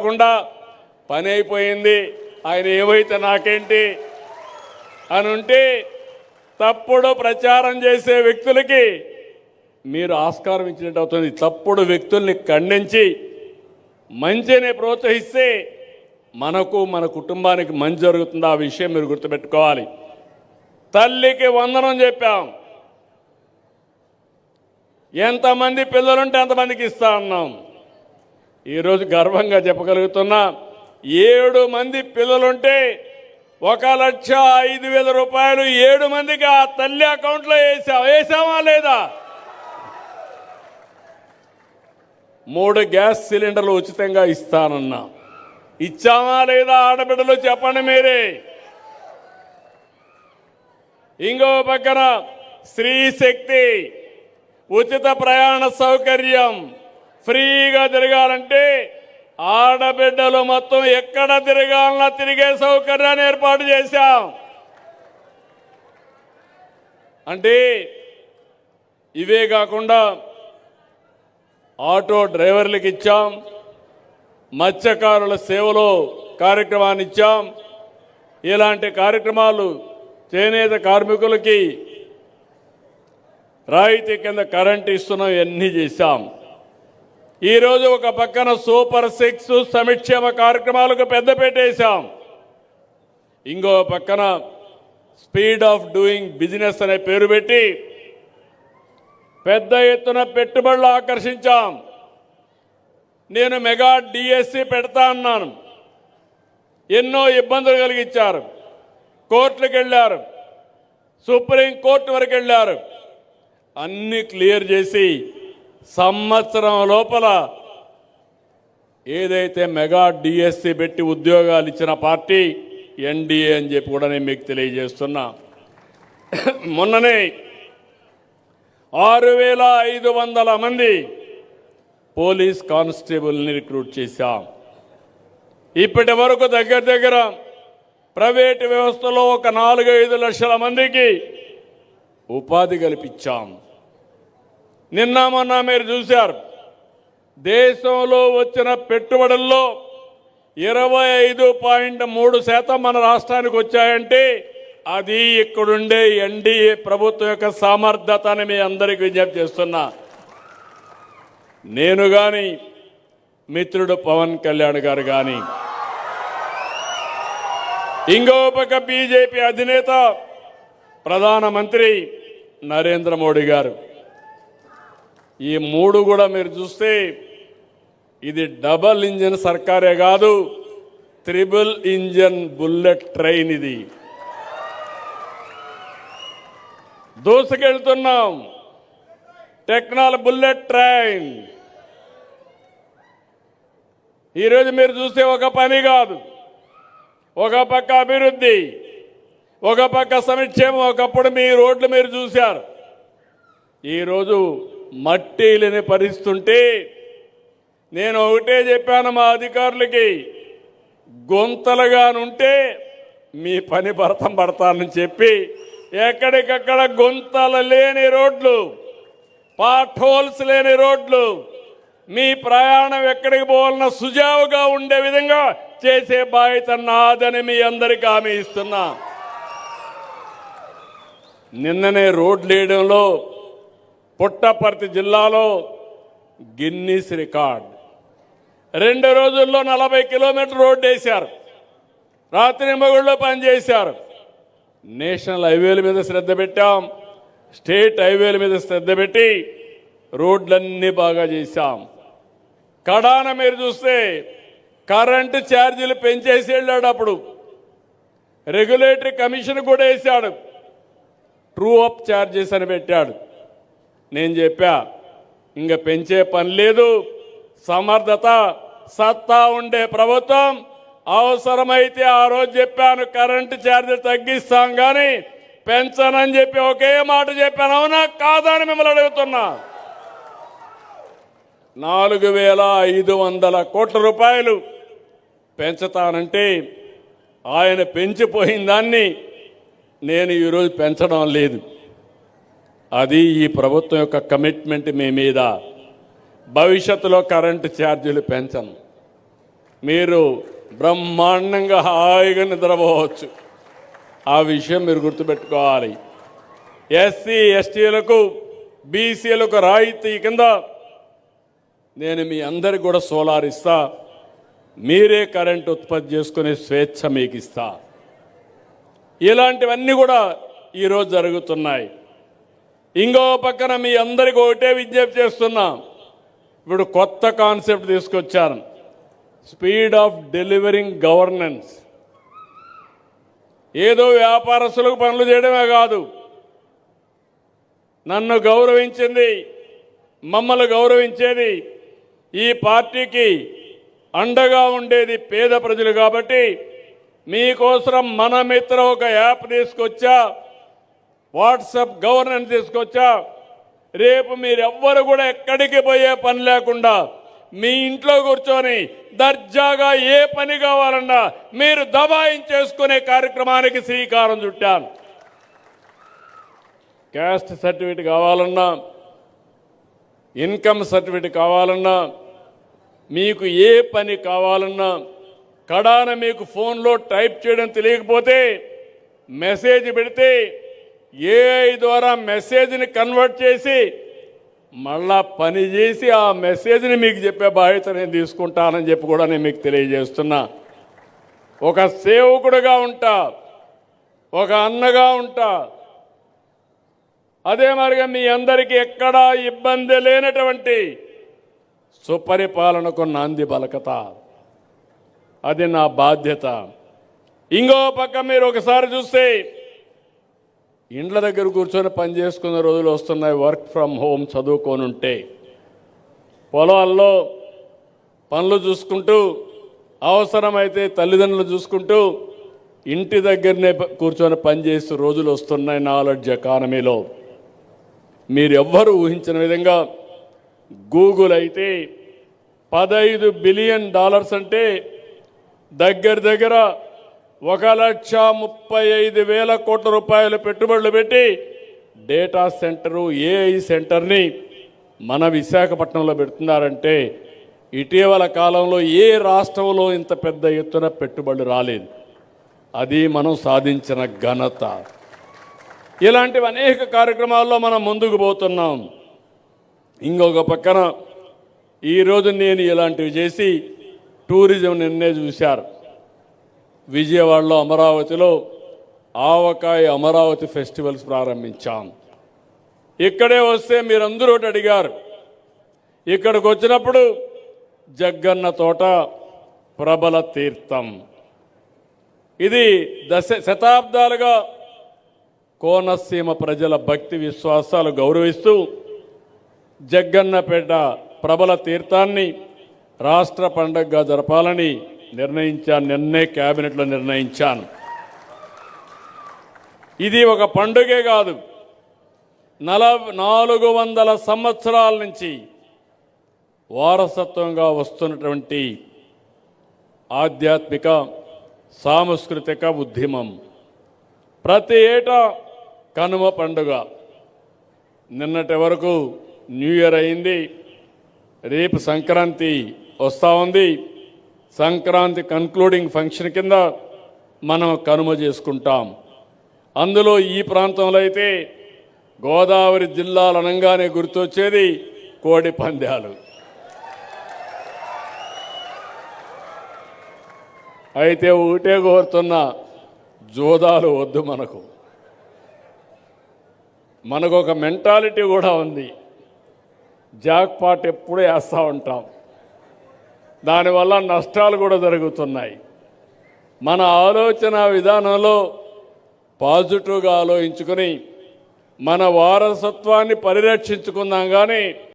కాకుండా పని అయిపోయింది, ఆయన ఏమైతే నాకేంటి అని ఉంటే తప్పుడు ప్రచారం చేసే వ్యక్తులకి మీరు ఆస్కారం ఇచ్చినట్టు అవుతుంది. తప్పుడు వ్యక్తుల్ని ఖండించి మంచిని ప్రోత్సహిస్తే మనకు మన కుటుంబానికి మంచి జరుగుతుంది. ఆ విషయం మీరు గుర్తుపెట్టుకోవాలి. తల్లికి వందనం చెప్పాం. ఎంతమంది పిల్లలుంటే అంతమందికి ఇస్తా అన్నాం. ఈరోజు గర్వంగా చెప్పగలుగుతున్నా 7 మంది పిల్లలుంటే 1,05,000 రూపాయలు 7 మందికి ఆ తల్లి అకౌంట్లో వేసామా లేదా? 3 గ్యాస్ సిలిండర్లు ఉచితంగా ఇస్తానన్నా, ఇచ్చామా లేదా? ఆడబిడ్డలు చెప్పండి మీరే. ఇంకో పక్కన స్త్రీ శక్తి ఉచిత ప్రయాణ సౌకర్యం, ఫ్రీగా తిరగాలంటే ఆడబిడ్డలు మొత్తం ఎక్కడ తిరగాలన్నా తిరిగే సౌకర్యాన్ని ఏర్పాటు చేశాం. అంటే ఇవే కాకుండా ఆటో డ్రైవర్లకు ఇచ్చాం, మత్స్యకారుల సేవలో కార్యక్రమాన్ని ఇచ్చాం. ఇలాంటి కార్యక్రమాలు చేనేత కార్మికులకి రాయితీ కింద కరెంట్ ఇస్తున్నాం, ఇవన్నీ చేశాం. ఈరోజు ఒక పక్కన సూపర్ 6 సంక్షేమ కార్యక్రమాలకు పెద్ద పెట్టేశాం. ఇంకో పక్కన స్పీడ్ ఆఫ్ డూయింగ్ బిజినెస్ అనే పేరు పెట్టి పెద్ద ఎత్తున పెట్టుబడులు ఆకర్షించాం. నేను మెగా డిఎస్సి పెడతా అన్నాను, ఎన్నో ఇబ్బందులు కలిగించారు. కోర్టులకు వెళ్ళారు, సుప్రీంకోర్టు వరకు వెళ్ళారు. అన్ని క్లియర్ చేసి సంవత్సరం లోపల ఏదైతే మెగా డిఎస్సి పెట్టి ఉద్యోగాలు ఇచ్చిన పార్టీ ఎన్డీఏ అని చెప్పి కూడా నేను మీకు తెలియజేస్తున్నా. మొన్ననే 6,500 మంది పోలీస్ కానిస్టేబుల్ని రిక్రూట్ చేశాం. ఇప్పటి వరకు దగ్గర ప్రైవేటు వ్యవస్థలో ఒక 4-5 లక్షల మందికి ఉపాధి కల్పించాం. నిన్న మొన్న మీరు చూశారు, దేశంలో వచ్చిన పెట్టుబడుల్లో 25.3% మన రాష్ట్రానికి వచ్చాయంటే అది ఇక్కడుండే ఎన్డీఏ ప్రభుత్వం యొక్క సామర్థ్యత అని మీ అందరికీ విజ్ఞప్తి చేస్తున్నా. నేను కానీ మిత్రుడు పవన్ కళ్యాణ్ గారు కానీ ఇంకో పక్క బీజేపీ అధినేత ప్రధానమంత్రి నరేంద్ర మోడీ గారు, ఈ 3 కూడా మీరు చూస్తే ఇది డబల్ ఇంజన్ సర్కారే కాదు, 3 ఇంజన్ బుల్లెట్ ట్రైన్. ఇది దూసుకెళ్తున్నాం, టెక్నాలజీ బుల్లెట్ ట్రైన్. ఈరోజు మీరు చూస్తే ఒక పని కాదు, ఒక పక్క అభివృద్ధి, ఒక పక్క సంక్షేమం. ఒకప్పుడు మీ రోడ్లు మీరు చూశారు, ఈరోజు మట్టి లేని పరిస్థితుంటే నేను ఒకటే చెప్పాను మా అధికారులకి, గుంతలుగానుంటే మీ పని భరతం పడతానని చెప్పి ఎక్కడికక్కడ గుంతలు లేని రోడ్లు, పాట్ హోల్స్ లేని రోడ్లు, మీ ప్రయాణం ఎక్కడికి పోవాలన్నా సుజావుగా ఉండే విధంగా చేసే బాధ్యత నాదని మీ అందరికీ హామీ ఇస్తున్నా. నిన్ననే రోడ్లు వేయడంలో పుట్టపర్తి జిల్లాలో గిన్నీస్ రికార్డ్. 2 రోజుల్లో 40 కిలోమీటర్ల రోడ్డు వేశారు, రాత్రి మగుళ్ళలో పనిచేశారు. నేషనల్ హైవేల మీద శ్రద్ధ పెట్టాం, స్టేట్ హైవేల మీద శ్రద్ధ పెట్టి రోడ్లన్నీ బాగా చేశాం. కడాన మీరు చూస్తే కరెంటు ఛార్జీలు పెంచేసి వెళ్ళాడు. అప్పుడు రెగ్యులేటరీ కమిషన్ కూడా వేశాడు, ట్రూ అప్ ఛార్జెస్ అని పెట్టాడు. నేను చెప్పా, ఇంకా పెంచే పని లేదు, సమర్థత సత్తా ఉండే ప్రభుత్వం. అవసరమైతే ఆ రోజు చెప్పాను కరెంటు ఛార్జీలు తగ్గిస్తాం కానీ పెంచనని చెప్పి ఒకే మాట చెప్పాను. అవునా కాదని మిమ్మల్ని అడుగుతున్నా. 4,500 కోట్ల రూపాయలు పెంచుతానంటే ఆయన పెంచిపోయిన దాన్ని నేను ఈరోజు పెంచడం లేదు. అది ఈ ప్రభుత్వం యొక్క కమిట్మెంట్ మీ మీద. భవిష్యత్తులో కరెంటు ఛార్జీలు పెంచను. మీరు బ్రహ్మాండంగా హాయిగా నిద్రపోవచ్చు. ఆ విషయం మీరు గుర్తుపెట్టుకోవాలి. ఎస్సీ ఎస్టీలకు బీసీలకు రాయితీ కింద నేను మీ అందరికి కూడా సోలార్ ఇస్తా. మీరే కరెంట్ ఉత్పత్తి చేసుకునే స్వేచ్ఛ మీకు ఇస్తా. ఇలాంటివన్నీ కూడా ఈరోజు జరుగుతున్నాయి. ఇంకో పక్కన మీ అందరికీ ఒకటే విజ్ఞప్తి చేస్తున్నా. ఇప్పుడు కొత్త కాన్సెప్ట్ తీసుకొచ్చాను, స్పీడ్ ఆఫ్ డెలివరింగ్ గవర్నెన్స్. ఏదో వ్యాపారస్తులకు పనులు చేయడమే కాదు, నన్ను గౌరవించింది, మమ్మల్ని గౌరవించేది, ఈ పార్టీకి అండగా ఉండేది పేద ప్రజలు. కాబట్టి మీకోసం మన మిత్ర ఒక యాప్ తీసుకొచ్చా, వాట్సాప్ గవర్నెన్స్ తీసుకొచ్చా. రేపు మీరెవ్వరు కూడా ఎక్కడికి పోయే పని లేకుండా మీ ఇంట్లో కూర్చొని దర్జాగా ఏ పని కావాలన్నా మీరు దబాయించేసుకునే కార్యక్రమానికి శ్రీకారం చుట్టాను. క్యాస్ట్ సర్టిఫికేట్ కావాలన్నా, ఇన్కమ్ సర్టిఫికేట్ కావాలన్నా, మీకు ఏ పని కావాలన్నా, కడాన మీకు ఫోన్లో టైప్ చేయడం తెలియకపోతే మెసేజ్ పెడితే ఏఐ ద్వారా మెసేజ్ని కన్వర్ట్ చేసి మళ్ళా పని చేసి ఆ మెసేజ్ని మీకు చెప్పే బాధ్యత నేను తీసుకుంటానని చెప్పి కూడా నేను మీకు తెలియజేస్తున్నా. ఒక సేవకుడుగా ఉంటా, ఒక అన్నగా ఉంటా. అదే మరిగా మీ అందరికీ ఎక్కడా ఇబ్బంది లేనటువంటి సుపరిపాలనకు నాంది పలకతా. అది నా బాధ్యత. ఇంకో పక్క మీరు ఒకసారి చూస్తే ఇండ్ల దగ్గర కూర్చొని పని చేసుకున్న రోజులు వస్తున్నాయి. వర్క్ ఫ్రమ్ హోమ్ చదువుకోనుంటే పొలాల్లో పనులు చూసుకుంటూ, అవసరమైతే తల్లిదండ్రులు చూసుకుంటూ ఇంటి దగ్గరనే కూర్చొని పనిచేస్తూ రోజులు వస్తున్నాయి. నాలెడ్జ్ ఎకానమీలో మీరు ఎవ్వరూ ఊహించిన విధంగా గూగుల్ అయితే $15 బిలియన్ అంటే దగ్గర దగ్గర 1,35,000 కోట్ల రూపాయలు పెట్టుబడులు పెట్టి డేటా సెంటరు, ఏఐ సెంటర్ని మన విశాఖపట్నంలో పెడుతున్నారంటే ఇటీవల కాలంలో ఏ రాష్ట్రంలో ఇంత పెద్ద ఎత్తున పెట్టుబడులు రాలేదు. అది మనం సాధించిన ఘనత. ఇలాంటివి అనేక కార్యక్రమాల్లో మనం ముందుకు పోతున్నాం. ఇంకొక పక్కన ఈరోజు నేను ఇలాంటివి చేసి టూరిజం నిన్నే చూశారు. విజయవాడలో అమరావతిలో ఆవకాయ అమరావతి ఫెస్టివల్స్ ప్రారంభించాం. ఇక్కడే వస్తే మీరందరూ ఒకటి అడిగారు. ఇక్కడికి వచ్చినప్పుడు జగ్గన్న తోట ప్రబల తీర్థం. ఇది శతాబ్దాలుగా కోనసీమ ప్రజల భక్తి విశ్వాసాలు గౌరవిస్తూ జగ్గన్నపేట ప్రబల తీర్థాన్ని రాష్ట్ర పండుగగా జరపాలని నిర్ణయించాను. నిన్నే క్యాబినెట్లో నిర్ణయించాను. ఇది ఒక పండుగే కాదు, 400 సంవత్సరాల నుంచి వారసత్వంగా వస్తున్నటువంటి ఆధ్యాత్మిక సాంస్కృతిక ఉద్యమం. ప్రతి ఏటా కనుమ పండుగ. నిన్నటి వరకు న్యూ ఇయర్ అయింది, రేపు సంక్రాంతి వస్తూ ఉంది. సంక్రాంతి కన్క్లూడింగ్ ఫంక్షన్ కింద మనం కనుమ చేసుకుంటాం. అందులో ఈ ప్రాంతంలో అయితే గోదావరి జిల్లాలు అనగానే గుర్తొచ్చేది కోడి పందాలు. అయితే ఒకటే కోరుతున్నా, జోదాలు వద్దు. మనకు ఒక మెంటాలిటీ కూడా ఉంది. జాక్పాట్ ఎప్పుడూ వేస్తూ ఉంటాం, దానివల్ల నష్టాలు కూడా జరుగుతున్నాయి. మన ఆలోచన విధానంలో పాజిటివ్గా ఆలోచించుకొని మన వారసత్వాన్ని పరిరక్షించుకుందాం. కానీ